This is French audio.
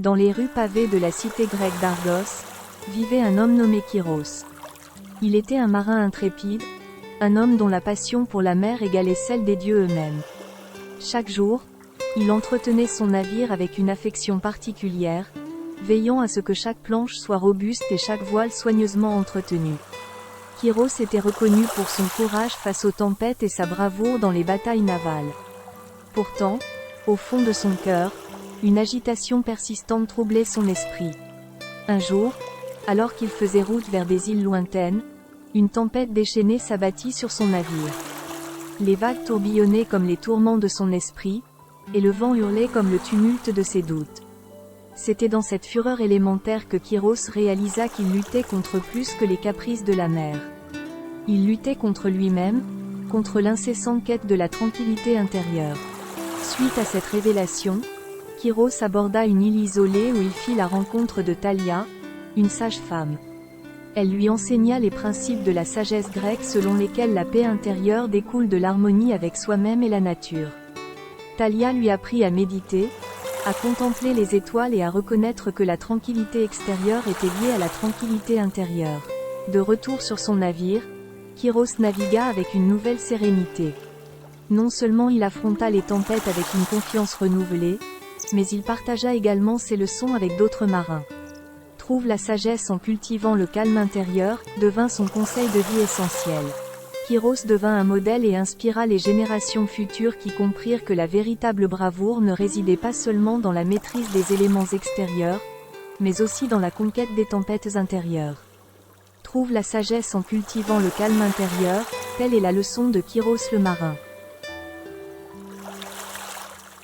Dans les rues pavées de la cité grecque d'Argos, vivait un homme nommé Chiros. Il était un marin intrépide, un homme dont la passion pour la mer égalait celle des dieux eux-mêmes. Chaque jour, il entretenait son navire avec une affection particulière, veillant à ce que chaque planche soit robuste et chaque voile soigneusement entretenue. Chiros était reconnu pour son courage face aux tempêtes et sa bravoure dans les batailles navales. Pourtant, au fond de son cœur, une agitation persistante troublait son esprit. Un jour, alors qu'il faisait route vers des îles lointaines, une tempête déchaînée s'abattit sur son navire. Les vagues tourbillonnaient comme les tourments de son esprit, et le vent hurlait comme le tumulte de ses doutes. C'était dans cette fureur élémentaire que Chiros réalisa qu'il luttait contre plus que les caprices de la mer. Il luttait contre lui-même, contre l'incessante quête de la tranquillité intérieure. Suite à cette révélation, Chiros aborda une île isolée où il fit la rencontre de Thalia, une sage-femme. Elle lui enseigna les principes de la sagesse grecque selon lesquels la paix intérieure découle de l'harmonie avec soi-même et la nature. Thalia lui apprit à méditer, à contempler les étoiles et à reconnaître que la tranquillité extérieure était liée à la tranquillité intérieure. De retour sur son navire, Chiros navigua avec une nouvelle sérénité. Non seulement il affronta les tempêtes avec une confiance renouvelée, mais il partagea également ses leçons avec d'autres marins. Trouve la sagesse en cultivant le calme intérieur, devint son conseil de vie essentiel. Chiros devint un modèle et inspira les générations futures qui comprirent que la véritable bravoure ne résidait pas seulement dans la maîtrise des éléments extérieurs, mais aussi dans la conquête des tempêtes intérieures. Trouve la sagesse en cultivant le calme intérieur, telle est la leçon de Chiros le marin.